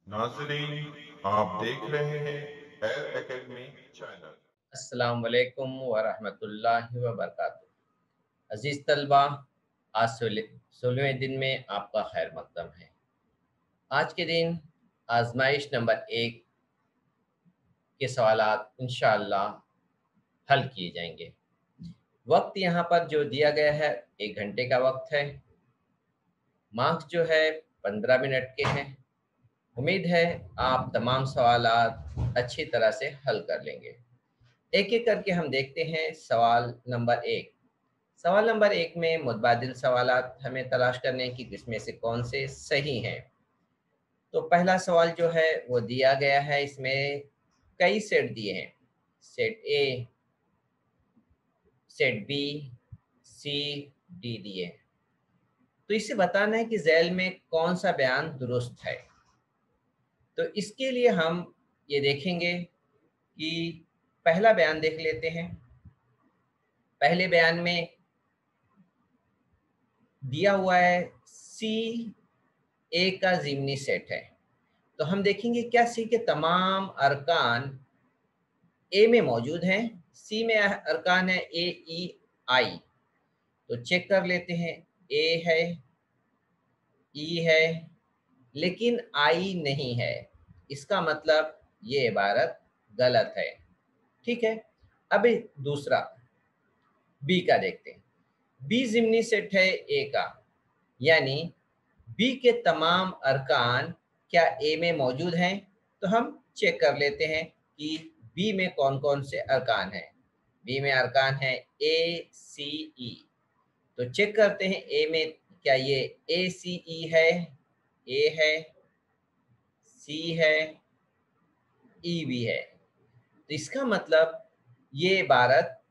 नाज़रीन, आप देख रहे हैं एयर एकेडमी चैनल। अस्सलाम वालेकुम व रहमतुल्लाहि व बरकातुहू। अज़ीज़ तलबा, आज 16वें दिन में आपका खैर मकदम है। आज के दिन आजमाइश नंबर 1 के सवालात इंशाअल्लाह हल किए जाएंगे। वक्त यहाँ पर जो दिया गया है 1 घंटे का वक्त है। मार्क्स जो है 15 मिनट के हैं। उम्मीद है आप तमाम सवालात अच्छी तरह से हल कर लेंगे। एक एक करके हम देखते हैं। सवाल नंबर 1। सवाल नंबर 1 में मुतबादिल सवालात हमें तलाश करने की किसमें से कौन से सही हैं। तो पहला सवाल जो है वो दिया गया है, इसमें कई सेट दिए हैं। Set A, set B, C, D दिए हैं। तो इसे बताना है कि झैल में कौन सा बयान दुरुस्त है। तो इसके लिए हम ये देखेंगे कि पहला बयान देख लेते हैं। पहले बयान में दिया हुआ है सी ए का ज़िमनी सेट है। तो हम देखेंगे क्या सी के तमाम अरकान ए में मौजूद हैं। सी में अरकान है ए, ई, आई। तो चेक कर लेते हैं। ए है, ई है, लेकिन आई नहीं है। इसका मतलब ये इबारत गलत है। ठीक है। अब दूसरा बी का देखते हैं। बी ज़िमनी सेट है ए का, यानी बी के तमाम अरकान क्या ए में मौजूद हैं। तो हम चेक कर लेते हैं कि बी में कौन कौन से अरकान हैं। बी में अरकान है ए, सी, ई। तो चेक करते हैं ए में क्या ये ए, सी, ई है। ए है, सी है, ई भी है। तो इसका मतलब ये इबारत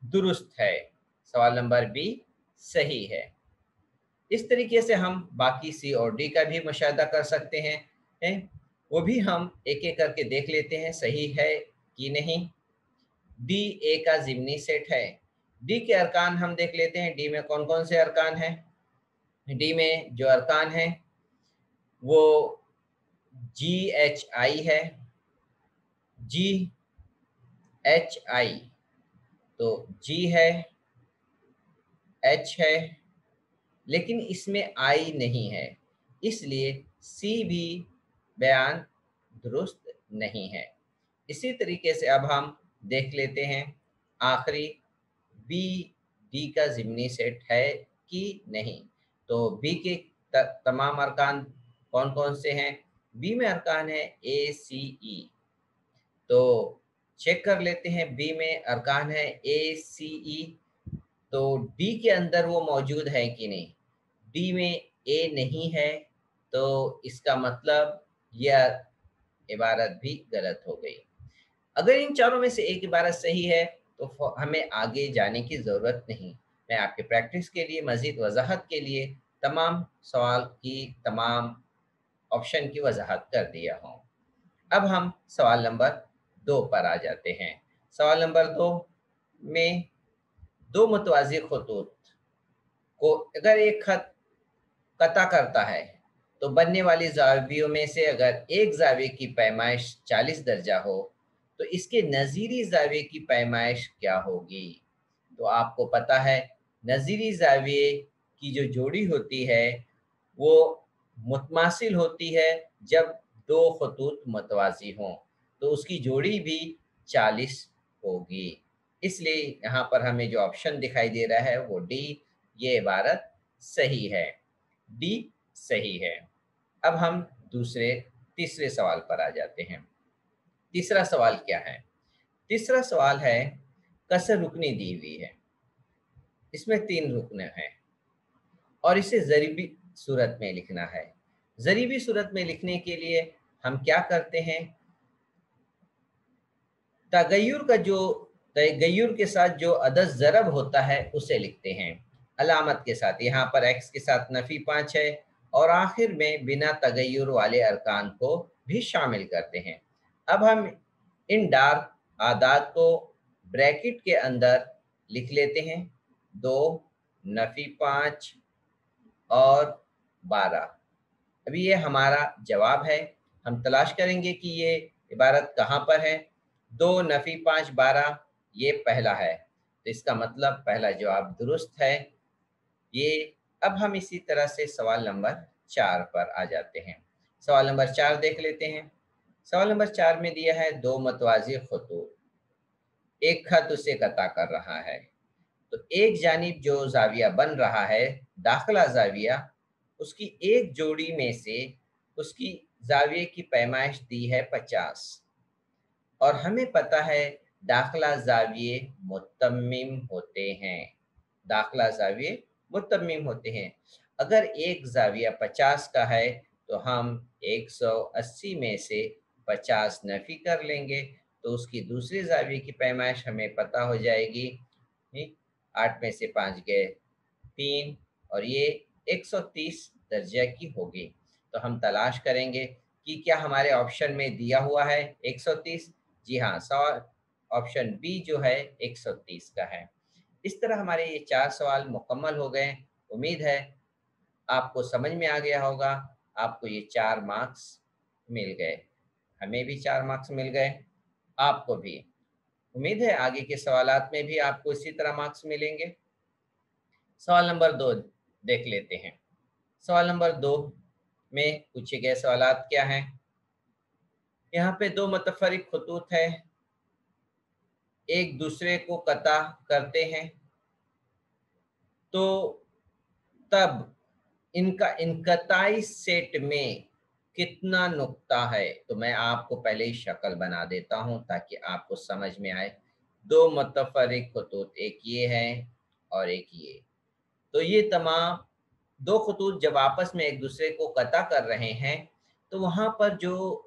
दुरुस्त है। सवाल नंबर बी सही है। इस तरीके से हम बाकी सी और डी का भी मुशाहिदा कर सकते हैं। वो भी हम एक एक करके देख लेते हैं सही है कि नहीं। डी ए का ज़िमनी सेट है। डी के अरकान हम देख लेते हैं। डी में कौन कौन से अरकान हैं। डी में जो अरकान हैं वो जी एच आई है। जी एच आई, तो जी है, एच है, लेकिन इसमें आई नहीं है, इसलिए सी भी बयान दुरुस्त नहीं है। इसी तरीके से अब हम देख लेते हैं आखिरी बी डी का ज़िमनी सेट है कि नहीं। तो बी के तमाम अरकान कौन कौन से हैं। बी में अरकान है ए, सी, ई। तो चेक कर लेते हैं। बी में अरकान है ए, सी, ई। तो डी के अंदर वो मौजूद है कि नहीं। डी में ए नहीं है, तो इसका मतलब यह इबारत भी गलत हो गई। अगर इन चारों में से एक इबारत सही है तो हमें आगे जाने की ज़रूरत नहीं। मैं आपके प्रैक्टिस के लिए, मज़ीद वजाहत के लिए तमाम सवाल की तमाम ऑप्शन की वजाहत कर दिया हूँ। अब हम सवाल नंबर 2 पर आ जाते हैं। सवाल नंबर 2 में दो मुतवाज़ी खतूत को अगर एक खत कता करता है तो बनने वाली ज़ावियों में से अगर एक ज़ाविये की पैमाइश 40 दर्जा हो तो इसके नज़ीरी ज़ाविये की पैमाइश क्या होगी। तो आपको पता है नज़ीरी ज़ाविये की जो जोड़ी होती है वो मुतमासिल होती है जब दो खतूत मुतवाज़ी हों, तो उसकी जोड़ी भी 40 होगी। इसलिए यहाँ पर हमें जो ऑप्शन दिखाई दे रहा है वो डी, ये इबारत सही है। डी सही है। अब हम तीसरे सवाल पर आ जाते हैं। तीसरा सवाल क्या है। तीसरा सवाल है कसर रुकनी दी हुई है। इसमें 3 रुकने हैं और इसे ज़रीबी सूरत में लिखना है। ज़रीबी सूरत में लिखने के लिए हम क्या करते हैं, तगय्युर के साथ जो अदद ज़रब होता है उसे लिखते हैं अलामत के साथ। यहाँ पर एक्स के साथ नफ़ी 5 है और आखिर में बिना तगय्युर वाले अरकान को भी शामिल करते हैं। अब हम इन डार्क आदाद को ब्रैकेट के अंदर लिख लेते हैं। 2, नफ़ी 5 और 12। अभी ये हमारा जवाब है। हम तलाश करेंगे कि ये इबारत कहाँ पर है। 2 नफ़ी 5 12 ये पहला है, तो इसका मतलब पहला जवाब दुरुस्त है ये। अब हम इसी तरह से सवाल नंबर 4 पर आ जाते हैं। सवाल नंबर 4 देख लेते हैं। सवाल नंबर 4 में दिया है 2 मतवाज़ी ख़ुतूत, एक खत उसे कता कर रहा है। तो एक जानिब जो ज़ाविया बन रहा है, दाखिला ज़ाविया, उसकी एक जोड़ी में से उसकी ज़ाविये की पैमाइश दी है 50 और हमें पता है दाखिला ज़ाविये मुतम्मिम होते हैं। दाखिला ज़ाविये मुतम्मिम होते हैं। अगर एक ज़ाविया 50 का है तो हम 180 में से 50 नफ़ी कर लेंगे, तो उसकी दूसरी ज़ाविये की पैमाइश हमें पता हो जाएगी। 8 में से 5 गए 3 और ये 130 दर्जे की होगी। तो हम तलाश करेंगे कि क्या हमारे ऑप्शन में दिया हुआ है 130। जी हाँ, सवाल ऑप्शन बी जो है 130 का है। इस तरह हमारे ये 4 सवाल मुकम्मल हो गए। उम्मीद है आपको समझ में आ गया होगा। आपको ये 4 मार्क्स मिल गए, हमें भी 4 मार्क्स मिल गए, आपको भी। उम्मीद है आगे के सवालात में भी आपको इसी तरह मार्क्स मिलेंगे। सवाल नंबर 2 देख लेते हैं। सवाल नंबर 2 में पूछे गए सवालात क्या हैं? यहाँ पे 2 मुतफ़र्रिक़ ख़ुतूत है, एक दूसरे को कता करते हैं, तो तब इनका इनक़ताई सेट में कितना नुक्ता है? तो मैं आपको पहले ही शक्ल बना देता हूँ ताकि आपको समझ में आए। 2 मुतफ़र्रिक़ ख़ुतूत, एक ये है और एक ये। तो ये तमाम 2 ख़ुतूत जब आपस में एक दूसरे को कता कर रहे हैं, तो वहाँ पर जो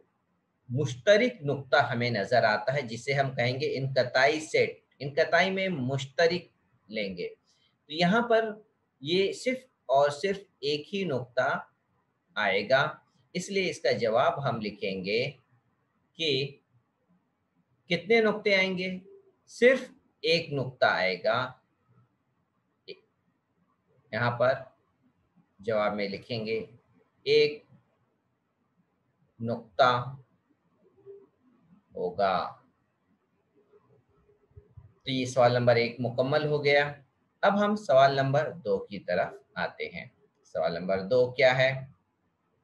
मुश्तरिक नुक्ता हमें नज़र आता है जिसे हम कहेंगे इनक़ताई सेट, इनक़ताई में मुश्तरिक लेंगे। तो यहाँ पर ये सिर्फ़ और सिर्फ़ एक ही नुक्ता आएगा, इसलिए इसका जवाब हम लिखेंगे कि कितने नुक्ते आएँगे? सिर्फ़ एक नुक्ता आएगा। यहाँ पर जवाब में लिखेंगे एक नुक्ता होगा। तो ये सवाल नंबर 1 मुकम्मल हो गया। अब हम सवाल नंबर 2 की तरफ आते हैं। सवाल नंबर 2 क्या है?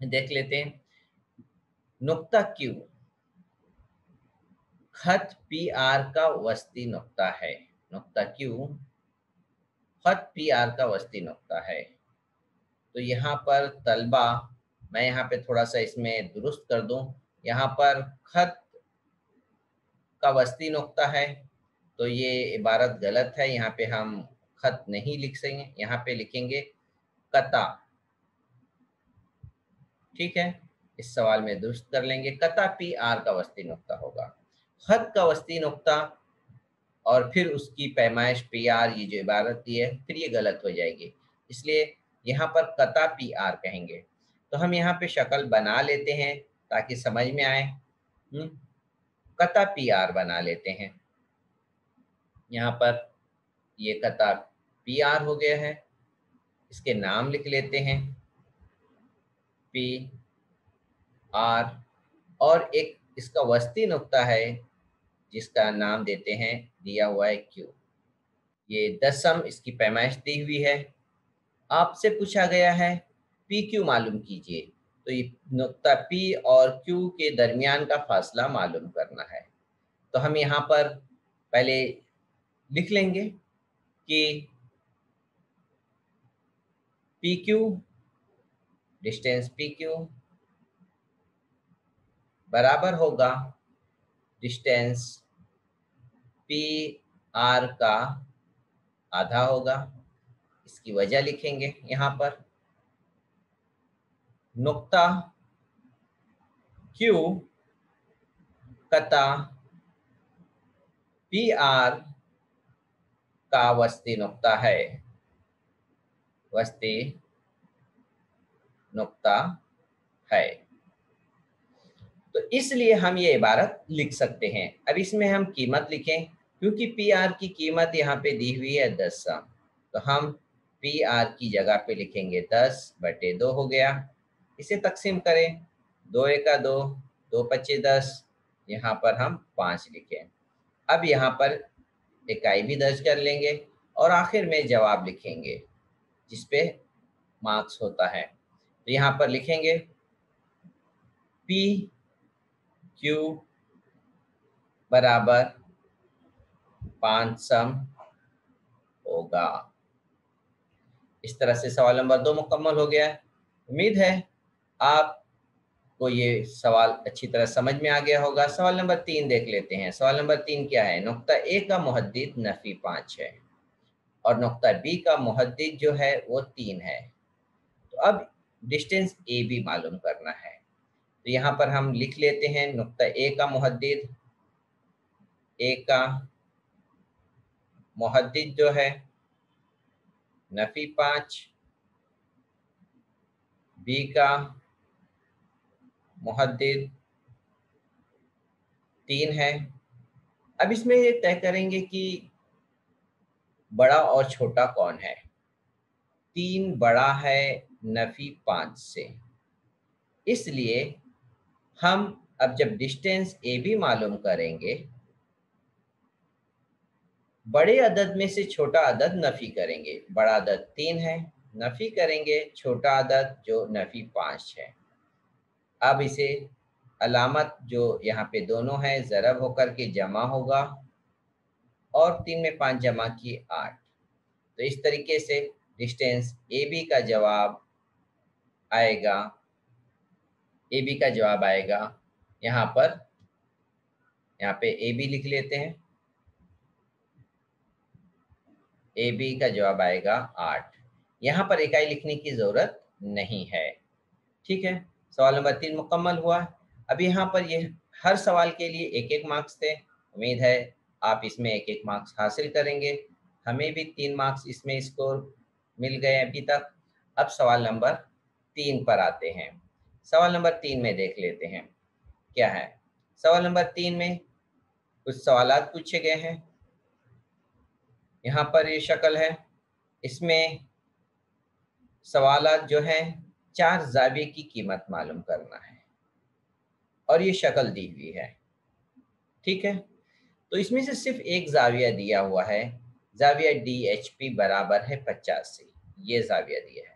देख लेते हैं। नुक्ता Q खत PR का वस्ती नुक्ता है। नुक्ता Q खत PR का वस्ती नुक्ता है। तो यहाँ पर तलबा, मैं यहाँ पे थोड़ा-सा इसमें दुरुस्त कर दूँ। यहाँ पर खत का वस्ती नुक्ता है, तो ये इबारत गलत है। यहाँ पे हम खत नहीं लिख सकेंगे, यहाँ पे लिखेंगे कता। ठीक है, इस सवाल में दुरुस्त कर लेंगे। कता PR का वस्ती नुक्ता होगा। खत का वस्ती नुक्ता और फिर उसकी पैमाइश PR, ये जो इबारत दी है, फिर ये गलत हो जाएगी। इसलिए यहाँ पर कता PR कहेंगे। तो हम यहाँ पे शक्ल बना लेते हैं ताकि समझ में आए। कता PR बना लेते हैं। यहाँ पर ये कता PR हो गया है। इसके नाम लिख लेते हैं PR और एक इसका वस्ती नुक्ता है जिसका नाम देते हैं, दिया हुआ है Q। ये दशम इसकी पैमाइश दी हुई है। आपसे पूछा गया है PQ मालूम कीजिए, तो ये नुक्ता P और Q के दरमियान का फासला मालूम करना है। तो हम यहाँ पर पहले लिख लेंगे कि PQ, डिस्टेंस PQ बराबर होगा डिस्टेंस PR का आधा होगा। इसकी वजह लिखेंगे यहाँ पर। नुक्ता Q कता PR का वस्ती नुक्ता है, वस्ती नुक्ता है। तो इसलिए हम ये इबारत लिख सकते हैं। अब इसमें हम कीमत लिखें, क्योंकि PR की कीमत यहाँ पे दी हुई है 10 सम, तो हम PR की जगह पे लिखेंगे 10/2 हो गया। इसे तकसीम करें, 2 एका 2, 2 पच्चे 10, यहाँ पर हम 5 लिखें। अब यहाँ पर इकाई भी दर्ज कर लेंगे और आखिर में जवाब लिखेंगे जिस पे मार्क्स होता है। तो यहाँ पर लिखेंगे पी क्यू बराबर 5 सम होगा। इस तरह से सवाल नंबर 2 मुकम्मल हो गया है। उम्मीद है आपको ये सवाल अच्छी तरह समझ में आ गया होगा। सवाल नंबर 3 देख लेते हैं। सवाल नंबर 3 क्या है? नुक्ता ए का मुहद्दिद नफी 5 है और नुक्ता बी का मुहद्दिद जो है वो 3 है। तो अब डिस्टेंस ए बी मालूम करना है। तो यहाँ पर हम लिख लेते हैं नुक्ता ए का मुहद्दिद। ए का मुहद्दिद जो है नफी 5, बी का मुहद्दिद 3 है। अब इसमें ये तय करेंगे कि बड़ा और छोटा कौन है। 3 बड़ा है नफी 5 से, इसलिए हम अब जब डिस्टेंस ए बी मालूम करेंगे, बड़े अदद में से छोटा अदद नफी करेंगे। बड़ा अदद 3 है, नफी करेंगे छोटा अदद जो नफी 5 है। अब इसे अलामत जो यहाँ पे दोनों है ज़रब होकर के जमा होगा और 3 में 5 जमा की 8। तो इस तरीके से डिस्टेंस ए बी का जवाब आएगा। ए बी का जवाब आएगा यहाँ पर, यहाँ पे ए बी लिख लेते हैं। ए बी का जवाब आएगा 8। यहाँ पर इकाई लिखने की ज़रूरत नहीं है। ठीक है, सवाल नंबर 3 मुकम्मल हुआ। अब यहाँ पर ये हर सवाल के लिए 1-1 मार्क्स थे। उम्मीद है आप इसमें 1-1 मार्क्स हासिल करेंगे। हमें भी 3 मार्क्स इसमें स्कोर मिल गए अभी तक। अब सवाल नंबर 3 पर आते हैं। सवाल नंबर 3 में देख लेते हैं क्या है। सवाल नंबर 3 में कुछ सवालात पूछे गए हैं। यहाँ पर ये शक्ल है, इसमें सवालात जो हैं 4 ज़ाविये की कीमत मालूम करना है और ये शक्ल दी हुई है। ठीक है, तो इसमें से सिर्फ एक ज़ाविया दिया हुआ है, ज़ाविया DHP बराबर है 85। ये ज़ाविया दिया है।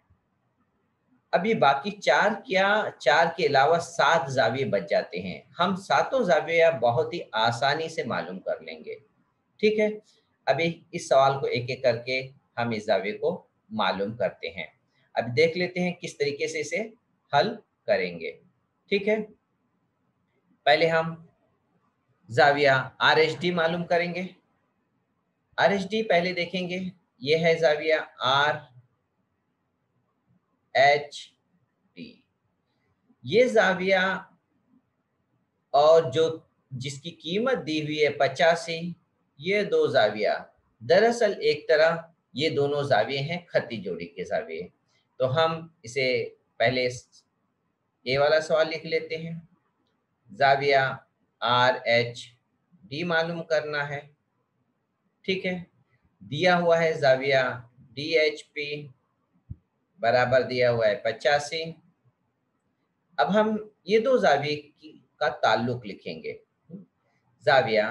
अब ये बाकी 4 क्या, 4 के अलावा 7 ज़ाविये बच जाते हैं। हम सातों ज़ाविया बहुत ही आसानी से मालूम कर लेंगे। ठीक है, अभी इस सवाल को एक-एक करके हम इस ज़ाविये को मालूम करते हैं। अब देख लेते हैं किस तरीके से इसे हल करेंगे। ठीक है, पहले हम ज़ाविया RHD मालूम करेंगे। RHD पहले देखेंगे, ये है ज़ाविया RHD। ये ज़ाविया और जो जिसकी कीमत दी हुई है 85, ये 2 ज़ाविया दरअसल एक तरह ये दोनों ज़ाविये हैं खत्ती जोड़ी के ज़ाविये। तो हम इसे पहले ए वाला सवाल लिख लेते हैं। ज़ाविया RHD मालूम करना है। ठीक है, दिया हुआ है ज़ाविया DHP बराबर दिया हुआ है 85। अब हम ये 2 ज़ाविये का ताल्लुक लिखेंगे। ज़ाविया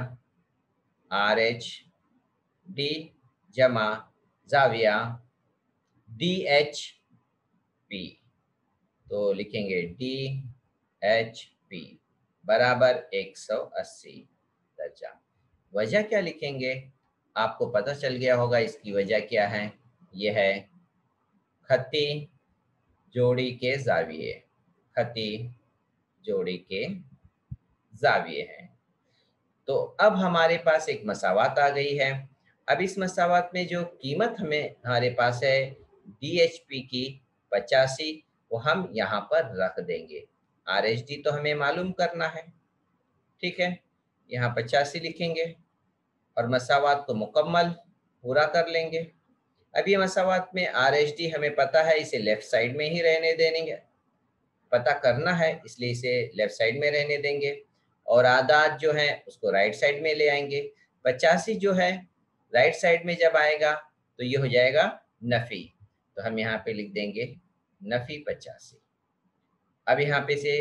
RHD जमा ज़ाविया DHP। तो लिखेंगे DHP बराबर 180 दर्जा। वजह क्या लिखेंगे? आपको पता चल गया होगा इसकी वजह क्या है। यह है खत्ती जोड़ी के ज़ाविये, खत्ती जोड़ी के ज़ाविये हैं। तो अब हमारे पास एक मसावात आ गई है। अब इस मसावात में जो कीमत हमारे पास है DHP की 85, वो हम यहाँ पर रख देंगे। RHD तो हमें मालूम करना है। ठीक है, यहाँ 85 लिखेंगे और मसावात को मुकम्मल पूरा कर लेंगे। अब ये मसावात में RHD हमें पता है, इसे लेफ़्ट साइड में ही रहने देंगे। पता करना है इसलिए इसे लेफ़्ट साइड में रहने देंगे और आदाद जो है उसको राइट साइड में ले आएंगे। 85 जो है राइट साइड में जब आएगा तो ये हो जाएगा नफ़ी। तो हम यहाँ पे लिख देंगे नफ़ी 85। अब यहाँ पे से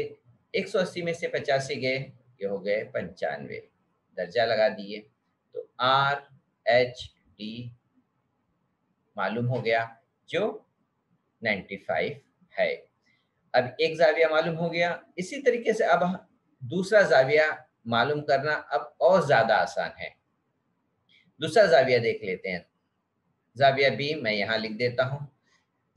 180 में से 85 गए, ये हो गए 95, दर्जा लगा दिए। तो आर एच डी मालूम हो गया जो 95 है। अब एक जाविया मालूम हो गया। इसी तरीके से अब दूसरा जाविया मालूम करना अब और ज्यादा आसान है। दूसरा जाविया देख लेते हैं। जाविया बी मैं यहाँ लिख देता हूँ।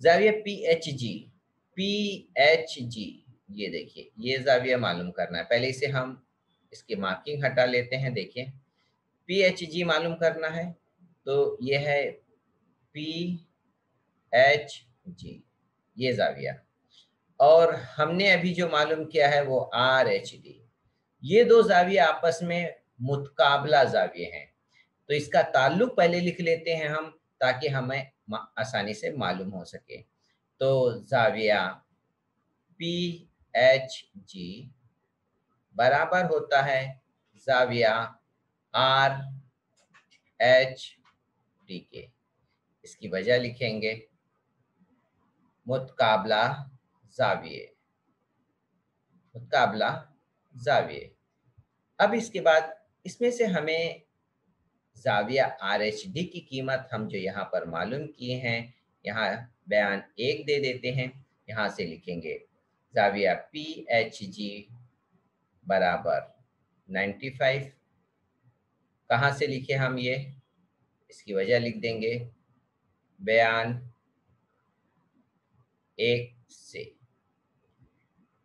जाविया P H G, P H G, ये देखिए ये जाविया मालूम करना है। पहले इसे हम इसकी मार्किंग हटा लेते हैं। देखिए पी एच जी मालूम करना है, तो ये है पी एच जी, ये जाविया। और हमने अभी जो मालूम किया है वो आर एच डी। ये दो जाविये आपस में मुतकाबला जाविये हैं। तो इसका ताल्लुक पहले लिख लेते हैं हम, ताकि हमें आसानी से मालूम हो सके। तो जाविया पी एच जी बराबर होता है जाविया आर एच डी के। इसकी वजह लिखेंगे मुतकाबला जाविये, मुतकाबला जाविये। अब इसके बाद इसमें से हमें जाविया आर एच डी की कीमत हम जो यहाँ पर मालूम किए हैं, यहाँ बयान 1 दे देते हैं। यहाँ से लिखेंगे जाविया पी एच जी बराबर 95। कहाँ से लिखे हम ये, इसकी वजह लिख देंगे बयान 1 से।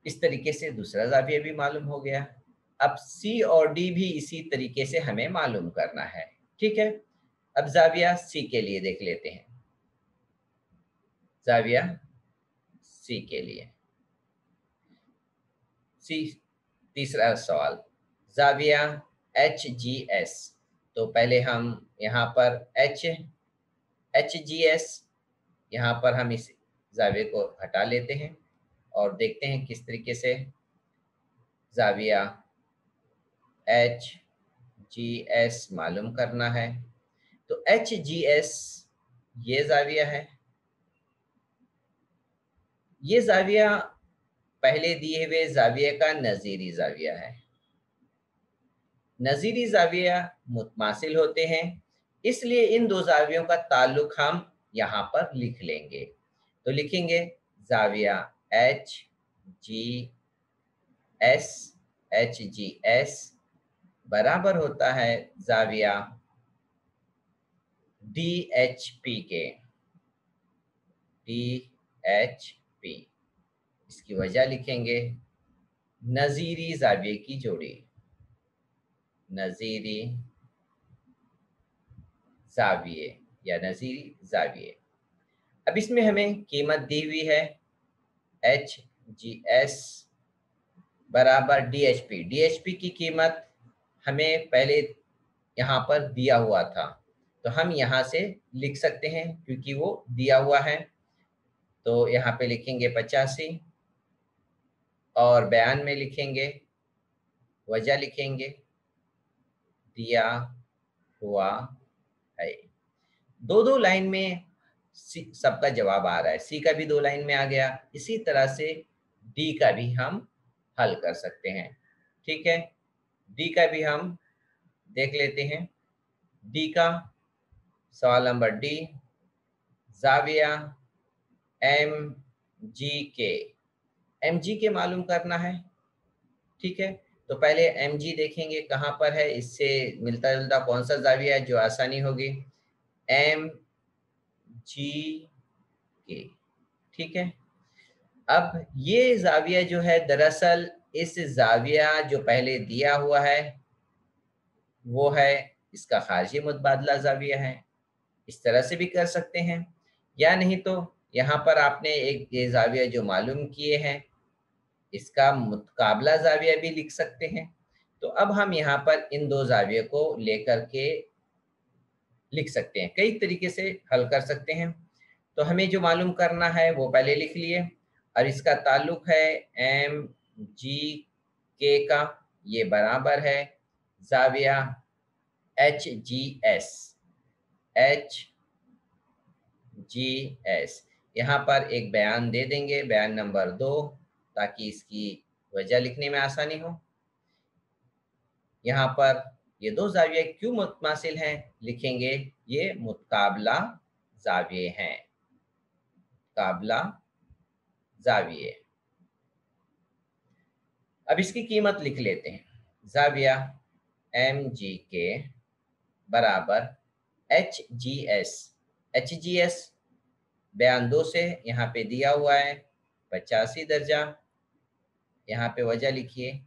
इस तरीके से दूसरा जाविया भी मालूम हो गया। अब सी और डी भी इसी तरीके से हमें मालूम करना है। ठीक है, अब जाविया सी के लिए देख लेते हैं। जाविया सी के लिए, सी तीसरा सवाल, जाविया एच जी एस। तो पहले हम यहाँ पर एच जी एस, यहाँ पर हम इस जाविये को हटा लेते हैं और देखते हैं किस तरीके से जाविया एच जी एस मालूम करना है। तो एच जी एस ये जाविया है। ये जाविया पहले दिए हुए जाविये का नज़ीरी जाविया है। नज़ीरी जाविया मुतमासिल होते हैं, इसलिए इन दो जावियों का ताल्लुक हम यहाँ पर लिख लेंगे। तो लिखेंगे जाविया एच जी एस बराबर होता है जाविया डी एच पी के, डी एच पी। इसकी वजह लिखेंगे नज़ीरी जाविये की जोड़ी, नज़ीरी जाविये या नज़ीरी जाविये। अब इसमें हमें कीमत दी हुई है एच जी एस बराबर D H P. D H P की कीमत हमें पहले यहाँ पर दिया हुआ था, तो हम यहाँ से लिख सकते हैं क्योंकि वो दिया हुआ है। तो यहाँ पे लिखेंगे 85 और बयान में लिखेंगे, वजह लिखेंगे दिया हुआ है। दो लाइन में सबका जवाब आ रहा है। सी का भी 2 लाइन में आ गया। इसी तरह से डी का भी हम हल कर सकते हैं। ठीक है, डी का भी हम देख लेते हैं। डी का सवाल नंबर डी, जाविया एम जी के मालूम करना है। ठीक है, तो पहले एम जी देखेंगे कहाँ पर है, इससे मिलता जुलता कौन सा जाविया है जो आसानी होगी। एम जी के, ठीक है। अब ये जाविया जो है दरअसल इस जाविया जो पहले दिया हुआ है वो है इसका खारिजी मुतबादला जाविया है। इस तरह से भी कर सकते हैं, या नहीं तो यहाँ पर आपने एक ये जाविया जो मालूम किए हैं इसका मुतकाबला जाविया भी लिख सकते हैं। तो अब हम यहाँ पर इन दो जाविये को लेकर के लिख सकते हैं, कई तरीके से हल कर सकते हैं। तो हमें जो मालूम करना है वो पहले लिख लिए, और इसका ताल्लुक है एम जी के का, ये बराबर है जाविया एच जी एस। यहाँ पर एक बयान दे देंगे, बयान नंबर 2, ताकि इसकी वजह लिखने में आसानी हो। यहाँ पर ये दो जाविये क्यों मुतमासिल हैं, लिखेंगे ये मुतकाबला जाविये हैं, मुतकाबला जाविये। अब इसकी कीमत लिख लेते हैं। जाविया एम जी के बराबर H G S. H G S बयान 2 से यहाँ पे दिया हुआ है 85 दर्जा। यहाँ पे वजह लिखिए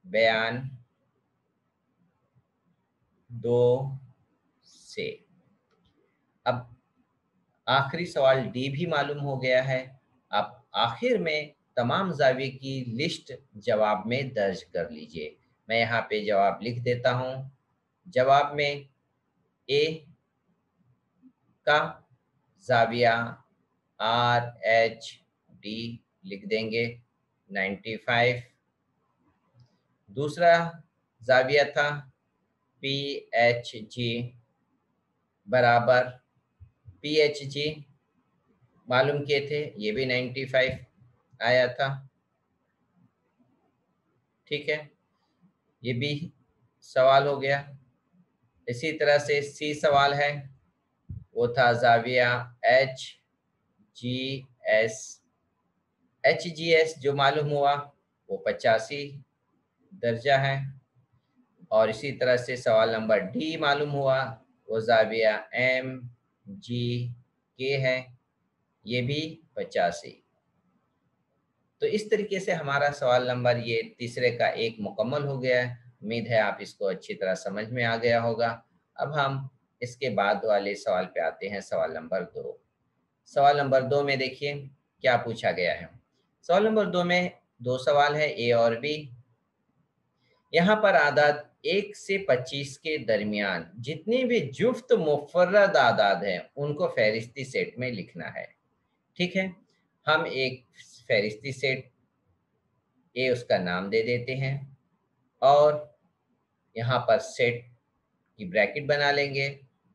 बयान 2 से। अब आखिरी सवाल डी भी मालूम हो गया है। अब आखिर में तमाम जाविये की लिस्ट जवाब में दर्ज कर लीजिए। मैं यहाँ पे जवाब लिख देता हूँ। जवाब में ए का जाविया आर एच डी लिख देंगे 95। दूसरा जाविया था पी एच जी बराबर पी एच जी मालूम किए थे, ये भी 95 आया था। ठीक है, ये भी सवाल हो गया। इसी तरह से सी सवाल है, वो था जाविया H G S. H G S जो मालूम हुआ वो 85 दर्जा है। और इसी तरह से सवाल नंबर डी मालूम हुआ, वो जाविया एम जी के है, ये भी 85। तो इस तरीके से हमारा सवाल नंबर ये तीसरे का एक मुकम्मल हो गया है। उम्मीद है आप इसको अच्छी तरह समझ में आ गया होगा। अब हम इसके बाद वाले सवाल पे आते हैं, सवाल नंबर 2। सवाल नंबर 2 में देखिए क्या पूछा गया है। सवाल नंबर 2 में 2 सवाल है, ए और बी। यहाँ पर आदाद 1 से 25 के दरमियान जितनी भी जुफ्त मुफर्रद आदाद हैं उनको फहरिस्ती सेट में लिखना है। ठीक है, हम एक फहरिस्ती सेट ए उसका नाम दे देते हैं और यहाँ पर सेट की ब्रैकेट बना लेंगे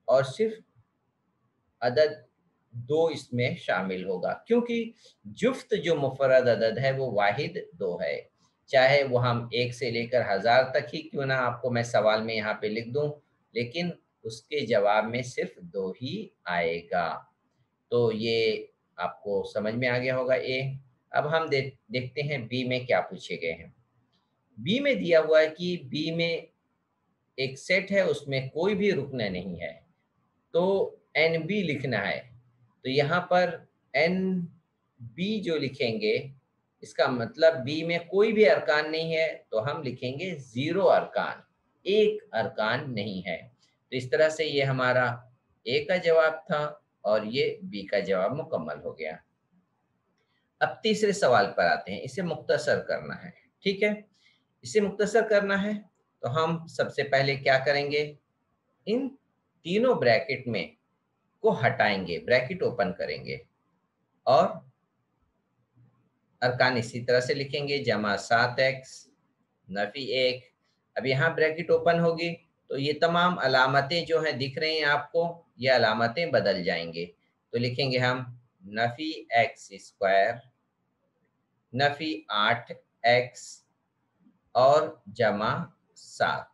और सिर्फ अदद 2 इसमें शामिल होगा, क्योंकि जुफ्त जो मुफर्रद अदद है वो वाहिद 2 है। चाहे वो हम 1 से लेकर 1000 तक ही क्यों ना आपको मैं सवाल में यहाँ पे लिख दूं, लेकिन उसके जवाब में सिर्फ 2 ही आएगा। तो ये आपको समझ में आ गया होगा ए। अब हम देखते हैं बी में क्या पूछे गए हैं। बी में दिया हुआ है कि बी में एक सेट है, उसमें कोई भी रुकन नहीं है, तो एन बी लिखना है। तो यहाँ पर एन बी जो लिखेंगे, इसका मतलब बी में कोई भी अरकान नहीं है, तो हम लिखेंगे 0 अरकान, एक अरकान नहीं है। तो इस तरह से ये हमारा ए का जवाब था और ये बी का जवाब मुकम्मल हो गया। अब तीसरे सवाल पर आते हैं, इसे मुख्तसर करना है। ठीक है, इसे मुख्तसर करना है तो हम सबसे पहले क्या करेंगे, इन तीनों ब्रैकेट में को हटाएंगे, ब्रैकेट ओपन करेंगे और अरकान इसी तरह से लिखेंगे, जमा 7x नफी 1। अब यहाँ ब्रैकेट ओपन होगी तो ये तमाम अलामतें जो हैं दिख रही हैं आपको, ये अलामतें बदल जाएंगे। तो लिखेंगे हम Nafi x square Nafi 8x और जमा 7।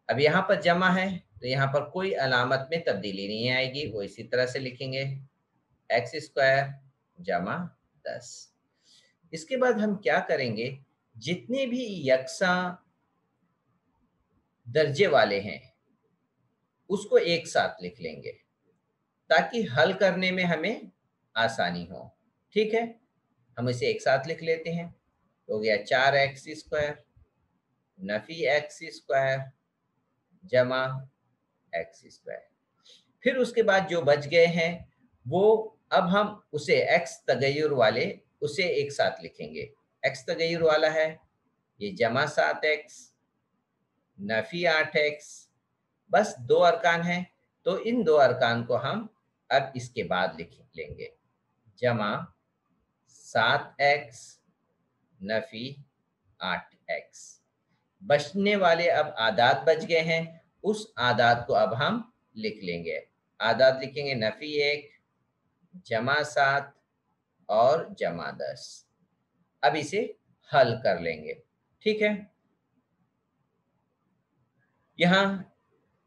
अब यहाँ पर जमा है तो यहाँ पर कोई अलामत में तब्दीली नहीं आएगी, वो इसी तरह से लिखेंगे एक्स स्क्वायर जमा 10। इसके बाद हम क्या करेंगे, जितने भी यकसा दर्जे वाले हैं उसको एक साथ लिख लेंगे ताकि हल करने में हमें आसानी हो। ठीक है, हम इसे एक साथ लिख लेते हैं। हो गया 4x square Nafi x square जमा एक्स स्क्वायर। फिर उसके बाद जो बच गए हैं वो अब हम उसे एक्स तगय्युर वाले उसे एक साथ लिखेंगे। एक्स तगय्युर वाला है ये जमा 7x नफी 8x, बस 2 अरकान हैं तो इन 2 अरकान को हम अब इसके बाद लिख लेंगे, जमा 7x नफी 8x। बचने वाले अब आदाद बच गए हैं, उस आदाद को अब हम लिख लेंगे। आदाद लिखेंगे नफी 1 जमा 7 और जमा 10। अब इसे हल कर लेंगे। ठीक है, यहाँ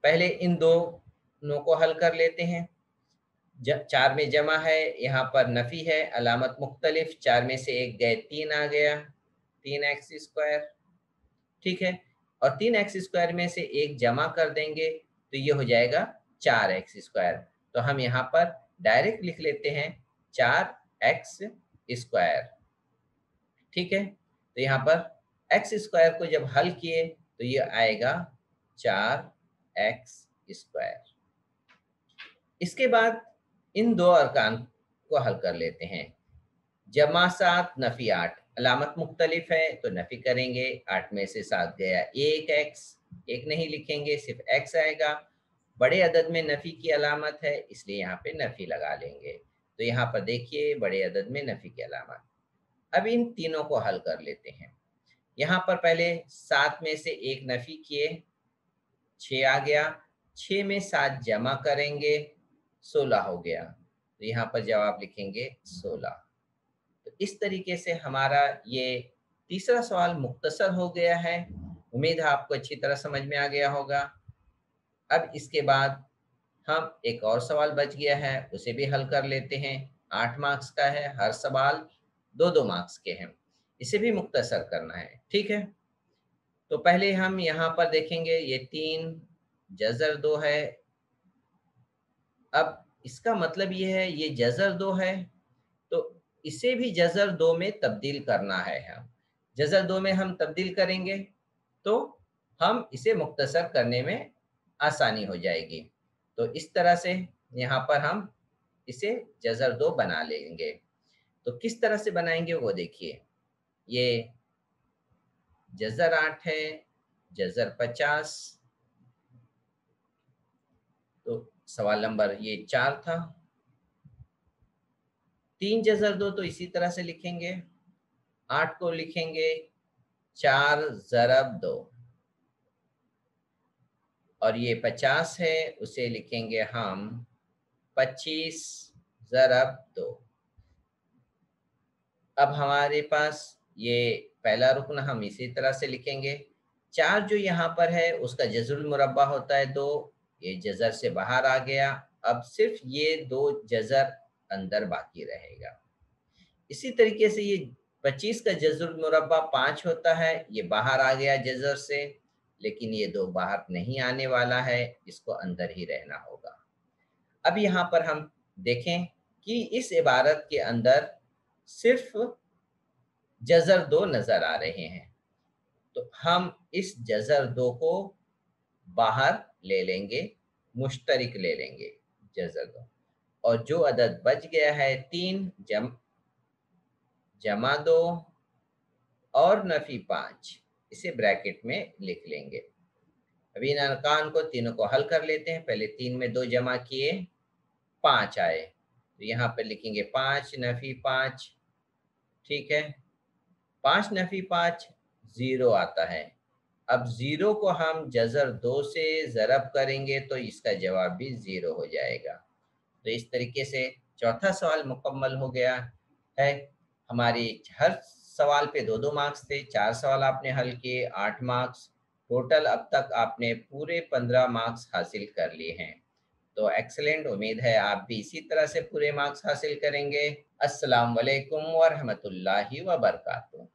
पहले इन दोनों को हल कर लेते हैं। 4 में जमा है, यहाँ पर नफी है, अलामत मुख्तलिफ, 4 में से एक गए, 3 आ गया, 3x²। ठीक है, और 3x² में से एक जमा कर देंगे तो ये हो जाएगा 4x²। तो हम यहाँ पर डायरेक्ट लिख लेते हैं 4x²। ठीक है, तो यहाँ पर x² को जब हल किए तो ये आएगा 4x²। इसके बाद इन दो अरकान को हल कर लेते हैं। जमा 7 नफी 8, अलामत मुख्तलिफ है तो नफी करेंगे। 8 में से 7 गया, एक एक्स, एक नहीं लिखेंगे, सिर्फ एक्स आएगा। बड़े अदद में नफी की अलामत है, इसलिए यहाँ पे नफी लगा लेंगे। तो यहाँ पर देखिए बड़े अदद में नफी की अलामत। अब इन तीनों को हल कर लेते हैं। यहाँ पर पहले 7 में से एक नफी किए, 6 आ गया, 6 में 7 जमा करेंगे, 16 हो गया। तो यहाँ पर जवाब लिखेंगे 16। तो इस तरीके से हमारा ये तीसरा सवाल मुख्तसर हो गया है। उम्मीद है आपको अच्छी तरह समझ में आ गया होगा। अब इसके बाद हम एक और सवाल बच गया है, उसे भी हल कर लेते हैं। 8 मार्क्स का है, हर सवाल 2-2 मार्क्स के हैं। इसे भी मुख्तसर करना है। ठीक है, तो पहले हम यहाँ पर देखेंगे, ये 3 जज़र 2 है। अब इसका मतलब ये है, ये जज़र 2 है तो इसे भी जज़र 2 में तब्दील करना है। हम जज़र 2 में हम तब्दील करेंगे तो हम इसे मुख्तसर करने में आसानी हो जाएगी। तो इस तरह से यहाँ पर हम इसे जज़र 2 बना लेंगे। तो किस तरह से बनाएंगे वो देखिए। ये जज़र 8 है, जज़र 50। तो सवाल नंबर ये 4 था। 3 जज़र 2 तो इसी तरह से लिखेंगे। 8 को लिखेंगे 4 ज़रब 2, और ये 50 है, उसे लिखेंगे हम 25 ज़रब 2। अब हमारे पास ये पहला रुकन हम इसी तरह से लिखेंगे। 4 जो यहाँ पर है उसका जज़रुल मुरब्बा होता है 2, ये जज़र से बाहर आ गया। अब सिर्फ ये 2 जज़र अंदर बाकी रहेगा। इसी तरीके से ये 25 का जज़रुल मुरब्बा 5 होता है, ये बाहर आ गया जज़र से, लेकिन ये 2 बाहर नहीं आने वाला है, इसको अंदर ही रहना होगा। अब यहाँ पर हम देखें कि इस इबारत के अंदर सिर्फ जज़र 2 नज़र आ रहे हैं, तो हम इस जज़र 2 को बाहर ले लेंगे, मुश्तरिक ले लेंगे जज़र 2, और जो अदद बच गया है 3 जमा 2 और नफी 5, इसे ब्रैकेट में लिख लेंगे। अभी इन अरकान को तीनों को हल कर लेते हैं। पहले 3 में 2 जमा किए, 5 आए, तो यहाँ पर लिखेंगे 5 नफी 5। ठीक है, 5 नफी 5 0 आता है। अब 0 को हम जज़र 2 से ज़रब करेंगे तो इसका जवाब भी 0 हो जाएगा। तो इस तरीके से चौथा सवाल मुकम्मल हो गया है। हमारी हर सवाल पे 2-2 मार्क्स थे, 4 सवाल आपने हल किए, 8 मार्क्स टोटल। अब तक आपने पूरे 15 मार्क्स हासिल कर लिए हैं। तो एक्सीलेंट, उम्मीद है आप भी इसी तरह से पूरे मार्क्स हासिल करेंगे। अस्सलाम वालेकुम व रहमतुल्लाहि व बरकातुहू।